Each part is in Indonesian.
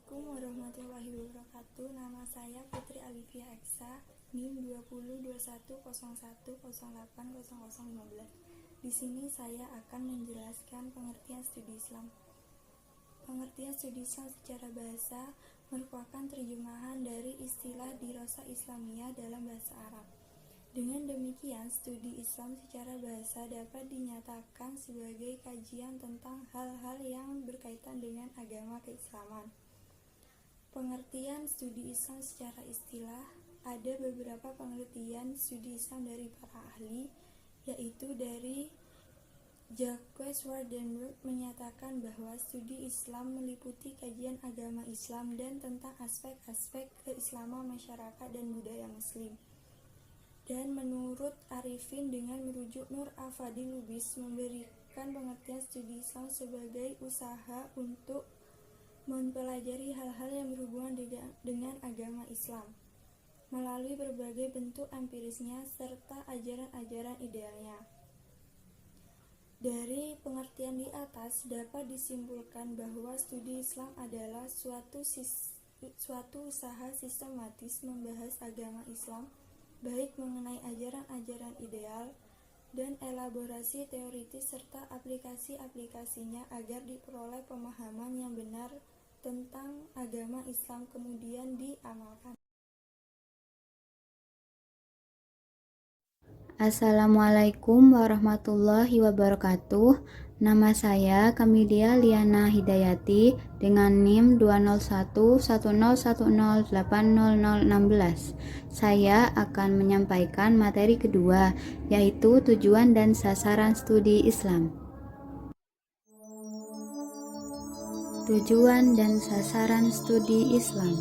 Assalamualaikum warahmatullahi wabarakatuh. Nama saya Putri Alifia Eksa, NIM 202101080015. Di sini saya akan menjelaskan pengertian studi Islam. Pengertian studi Islam secara bahasa merupakan terjemahan dari istilah dirasa Islamiyah dalam bahasa Arab. Dengan demikian, studi Islam secara bahasa dapat dinyatakan sebagai kajian tentang hal-hal yang berkaitan dengan agama keislaman. Pengertian studi Islam secara istilah, ada beberapa pengertian studi Islam dari para ahli, yaitu dari Jacques Wardenberg menyatakan bahwa studi Islam meliputi kajian agama Islam dan tentang aspek-aspek keislaman masyarakat dan budaya Muslim. Dan menurut Arifin dengan merujuk Nur Afadi Lubis memberikan pengertian studi Islam sebagai usaha untuk mempelajari hal-hal yang berhubungan dengan agama Islam melalui berbagai bentuk empirisnya serta ajaran-ajaran idealnya. Dari pengertian di atas dapat disimpulkan bahwa studi Islam adalah suatu usaha sistematis membahas agama Islam, baik mengenai ajaran-ajaran ideal dan elaborasi teoritis serta aplikasi-aplikasinya agar diperoleh pemahaman yang benar tentang agama Islam kemudian diamalkan. Assalamualaikum warahmatullahi wabarakatuh. Nama saya Kamilia Liana Hidayati dengan NIM 20110108016. Saya akan menyampaikan materi kedua, yaitu tujuan dan sasaran studi Islam. Tujuan dan sasaran studi Islam.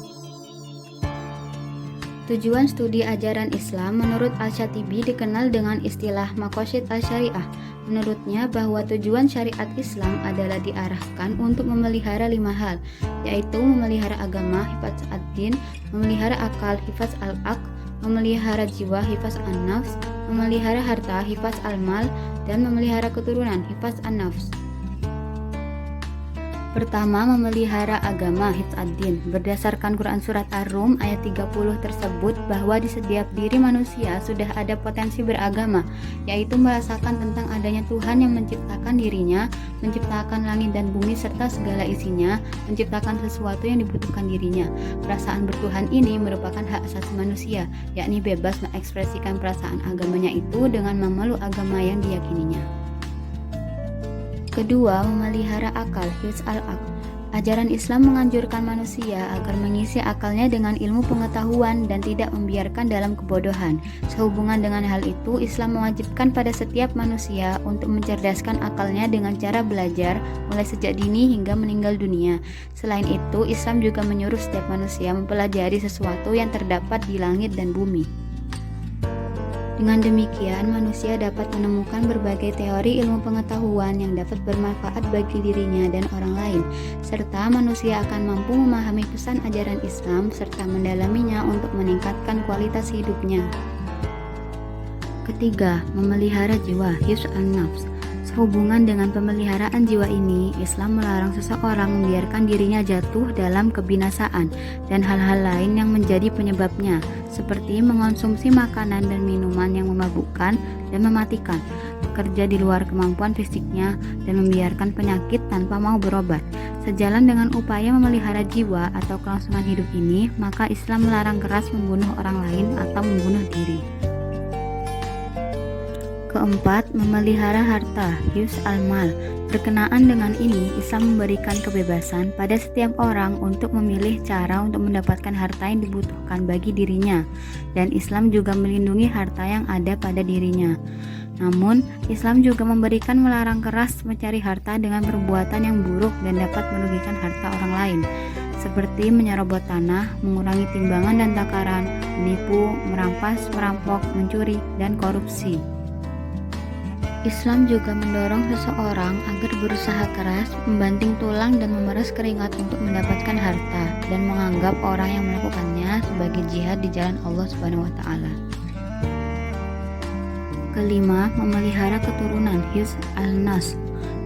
Tujuan studi ajaran Islam menurut Al-Syatibi dikenal dengan istilah Maqasid al-Syariah. Menurutnya bahwa tujuan syariat Islam adalah diarahkan untuk memelihara 5 hal, yaitu memelihara agama, hifaz ad-din, memelihara akal, hifaz al-aql, memelihara jiwa, hifaz an-nafs, memelihara harta, hifaz al-mal, dan memelihara keturunan, hifaz an-nafs. Pertama, memelihara agama, hifz ad-din. Berdasarkan Quran Surat Ar-Rum ayat 30 tersebut bahwa di setiap diri manusia sudah ada potensi beragama, yaitu merasakan tentang adanya Tuhan yang menciptakan dirinya, menciptakan langit dan bumi serta segala isinya, menciptakan sesuatu yang dibutuhkan dirinya. Perasaan bertuhan ini merupakan hak asasi manusia, yakni bebas mengekspresikan perasaan agamanya itu dengan memeluk agama yang diyakininya. Kedua, memelihara akal, hifz al-aql. Ajaran Islam menganjurkan manusia agar mengisi akalnya dengan ilmu pengetahuan dan tidak membiarkan dalam kebodohan. Sehubungan dengan hal itu, Islam mewajibkan pada setiap manusia untuk mencerdaskan akalnya dengan cara belajar mulai sejak dini hingga meninggal dunia. Selain itu, Islam juga menyuruh setiap manusia mempelajari sesuatu yang terdapat di langit dan bumi. Dengan demikian, manusia dapat menemukan berbagai teori ilmu pengetahuan yang dapat bermanfaat bagi dirinya dan orang lain, serta manusia akan mampu memahami pesan ajaran Islam serta mendalaminya untuk meningkatkan kualitas hidupnya. Ketiga, memelihara jiwa, hifz an-nafs. Sehubungan dengan pemeliharaan jiwa ini, Islam melarang seseorang membiarkan dirinya jatuh dalam kebinasaan dan hal-hal lain yang menjadi penyebabnya, seperti mengonsumsi makanan dan minuman yang memabukkan dan mematikan, bekerja di luar kemampuan fisiknya, dan membiarkan penyakit tanpa mau berobat. Sejalan dengan upaya memelihara jiwa atau kelangsungan hidup ini, maka Islam melarang keras membunuh orang lain atau membunuh diri. Keempat, memelihara harta, hifz al-mal. Berkenaan dengan ini, Islam memberikan kebebasan pada setiap orang untuk memilih cara untuk mendapatkan harta yang dibutuhkan bagi dirinya, dan Islam juga melindungi harta yang ada pada dirinya. Namun, Islam juga memberikan melarang keras mencari harta dengan perbuatan yang buruk dan dapat merugikan harta orang lain, seperti menyerobot tanah, mengurangi timbangan dan takaran, menipu, merampas, merampok, mencuri, dan korupsi. Islam juga mendorong seseorang agar berusaha keras, membanting tulang dan memeras keringat untuk mendapatkan harta, dan menganggap orang yang melakukannya sebagai jihad di jalan Allah Subhanahu wa Ta'ala. Kelima, memelihara keturunan, hifz al-nas.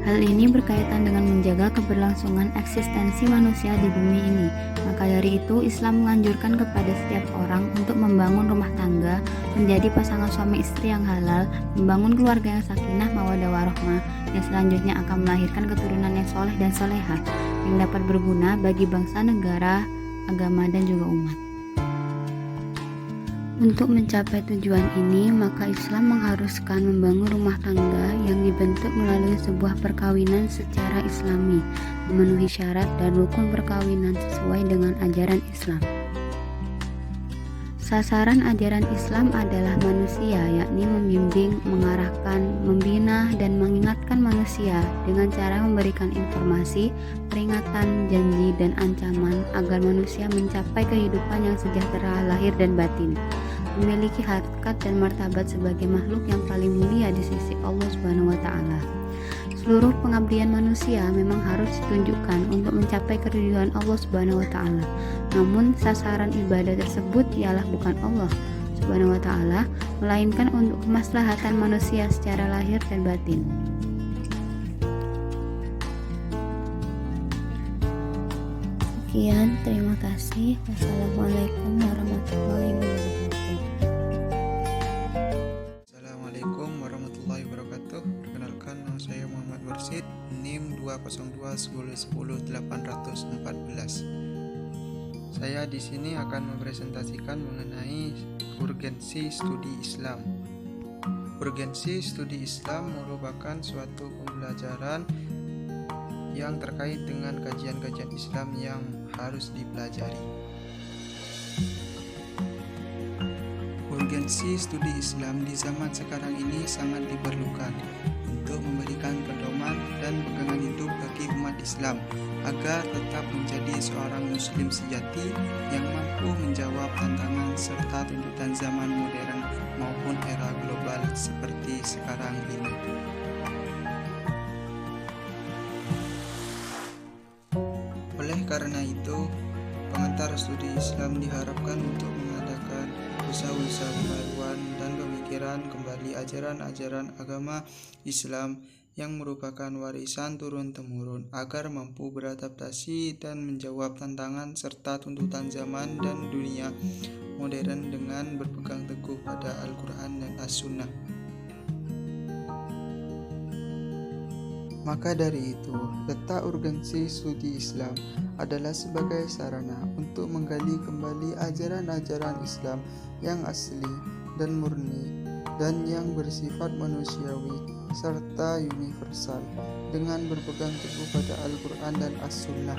Hal ini berkaitan dengan menjaga keberlangsungan eksistensi manusia di bumi ini. Maka dari itu, Islam menganjurkan kepada setiap orang untuk membangun rumah tangga, menjadi pasangan suami istri yang halal, membangun keluarga yang sakinah mawaddah warahmah, yang selanjutnya akan melahirkan keturunan yang soleh dan solehah, yang dapat berguna bagi bangsa, negara, agama, dan juga umat. Untuk mencapai tujuan ini, maka Islam mengharuskan membangun rumah tangga yang dibentuk melalui sebuah perkawinan secara islami, memenuhi syarat dan rukun perkawinan sesuai dengan ajaran Islam. Sasaran ajaran Islam adalah manusia, yakni membimbing, mengarahkan, membina, dan mengingatkan manusia dengan cara memberikan informasi, peringatan, janji, dan ancaman agar manusia mencapai kehidupan yang sejahtera lahir dan batin, memiliki harkat dan martabat sebagai makhluk yang paling mulia di sisi Allah Subhanahu wa Ta'ala. Seluruh pengabdian manusia memang harus ditunjukkan untuk mencapai keridhaan Allah Subhanahu wa Ta'ala. Namun sasaran ibadah tersebut ialah bukan Allah Subhanahu wa Ta'ala, melainkan untuk kemaslahatan manusia secara lahir dan batin. Sekian, terima kasih. Wassalamualaikum warahmatullahi wabarakatuh. Assalamualaikum warahmatullahi wabarakatuh. Perkenalkan, nama saya Muhammad Warsid, NIM 202101814. Saya di sini akan mempresentasikan mengenai urgensi studi Islam. Urgensi studi Islam merupakan suatu pembelajaran yang terkait dengan kajian-kajian Islam yang harus dipelajari. Urgensi studi Islam di zaman sekarang ini sangat diperlukan untuk memberikan pedoman dan pegangan hidup bagi umat Islam agar tetap menjadi seorang muslim sejati yang mampu menjawab tantangan serta tuntutan zaman modern maupun era global seperti sekarang ini. Oleh karena itu, pengantar studi Islam diharapkan untuk mengadakan usaha-usaha pembaruan dan pemikiran kembali ajaran-ajaran agama Islam yang merupakan warisan turun-temurun agar mampu beradaptasi dan menjawab tantangan serta tuntutan zaman dan dunia modern dengan berpegang teguh pada Al-Quran dan As-Sunnah. Maka dari itu, letak urgensi studi Islam adalah sebagai sarana untuk menggali kembali ajaran-ajaran Islam yang asli dan murni dan yang bersifat manusiawi serta universal dengan berpegang teguh pada Al-Quran dan As-Sunnah.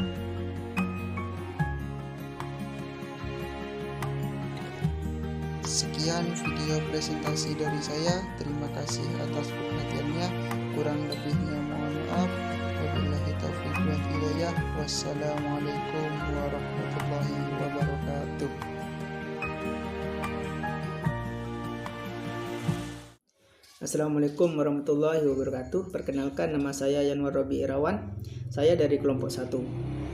Sekian video presentasi dari saya. Terima kasih atas perhatiannya. Kurang lebihnya mohon maaf. Wabillahi taufiq wal hidayah. Wassalamualaikum warahmatullahi wabarakatuh. Assalamualaikum warahmatullahi wabarakatuh. Perkenalkan, nama saya Yanwar Robi Irawan. Saya dari kelompok 1.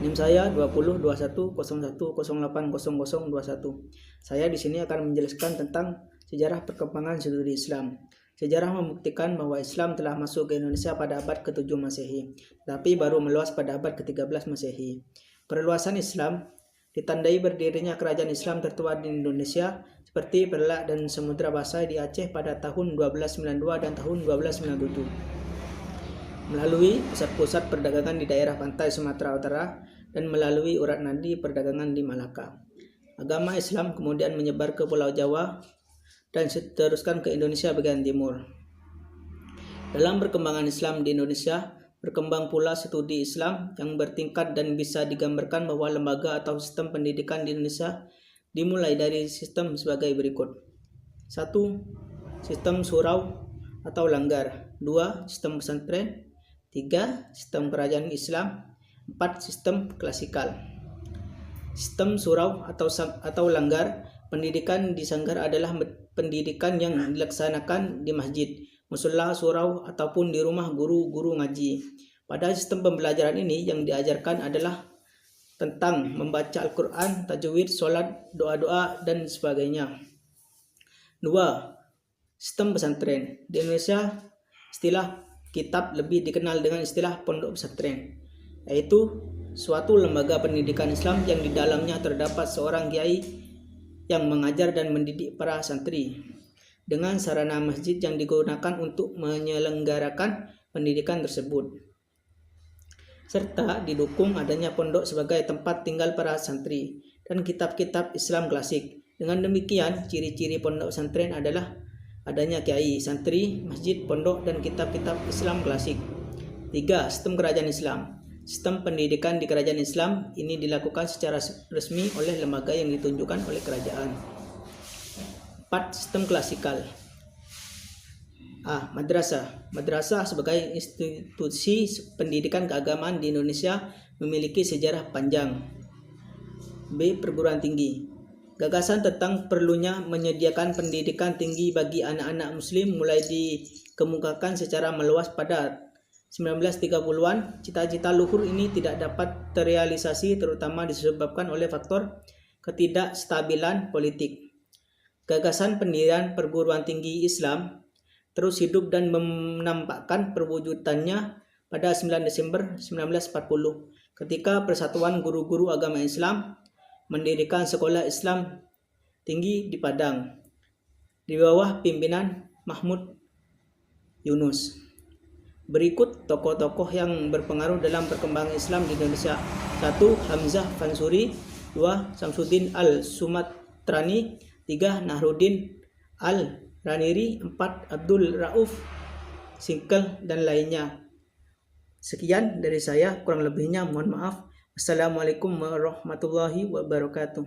NIM saya 202101080021. Saya di sini akan menjelaskan tentang sejarah perkembangan studi Islam. Sejarah membuktikan bahwa Islam telah masuk ke Indonesia pada abad ke-7 Masehi, tapi baru meluas pada abad ke-13 Masehi. Perluasan Islam ditandai berdirinya kerajaan Islam tertua di Indonesia seperti Perlak dan Samudra Basai di Aceh pada tahun 1292 dan tahun 1297. Melalui pusat-pusat perdagangan di daerah pantai Sumatera Utara dan melalui urat nadi perdagangan di Malaka. Agama Islam kemudian menyebar ke Pulau Jawa dan diteruskan ke Indonesia bagian timur. Dalam perkembangan Islam di Indonesia, berkembang pula studi Islam yang bertingkat dan bisa digambarkan bahwa lembaga atau sistem pendidikan di Indonesia dimulai dari sistem sebagai berikut. 1. Sistem surau atau langgar. 2. Sistem pesantren. 3. Sistem kerajaan Islam. 4. Sistem klasikal. Sistem surau atau langgar, pendidikan di sanggar adalah pendidikan yang dilaksanakan di masjid, mushola, surau, ataupun di rumah guru-guru ngaji. Pada sistem pembelajaran ini yang diajarkan adalah tentang membaca Al-Quran, tajwid, sholat, doa-doa, dan sebagainya. 2. Sistem pesantren. Di Indonesia, istilah kitab lebih dikenal dengan istilah pondok pesantren, yaitu suatu lembaga pendidikan Islam yang di dalamnya terdapat seorang kiai yang mengajar dan mendidik para santri dengan sarana masjid yang digunakan untuk menyelenggarakan pendidikan tersebut, serta didukung adanya pondok sebagai tempat tinggal para santri dan kitab-kitab Islam klasik. Dengan demikian, ciri-ciri pondok pesantren adalah adanya kiai, santri, masjid, pondok, dan kitab-kitab Islam klasik. 3. Sistem kerajaan Islam. Sistem pendidikan di kerajaan Islam ini dilakukan secara resmi oleh lembaga yang ditunjukkan oleh kerajaan. 4. Sistem klasikal. A. Madrasah. Madrasah sebagai institusi pendidikan keagamaan di Indonesia memiliki sejarah panjang. B. Perguruan tinggi. Gagasan tentang perlunya menyediakan pendidikan tinggi bagi anak-anak muslim mulai dikemukakan secara meluas pada 1930-an. Cita-cita luhur ini tidak dapat terrealisasi terutama disebabkan oleh faktor ketidakstabilan politik. Gagasan pendirian perguruan tinggi Islam terus hidup dan menampakkan perwujudannya pada 9 Desember 1940 ketika Persatuan Guru-Guru Agama Islam mendirikan sekolah Islam tinggi di Padang di bawah pimpinan Mahmud Yunus. Berikut tokoh-tokoh yang berpengaruh dalam perkembangan Islam di Indonesia. 1. Hamzah Fansuri. 2. Samsuddin Al-Sumatrani. 3. Nahruddin Al-Raniri. 4. Abdul Rauf Singkel dan lainnya. Sekian dari saya, kurang lebihnya mohon maaf. Assalamualaikum warahmatullahi wabarakatuh.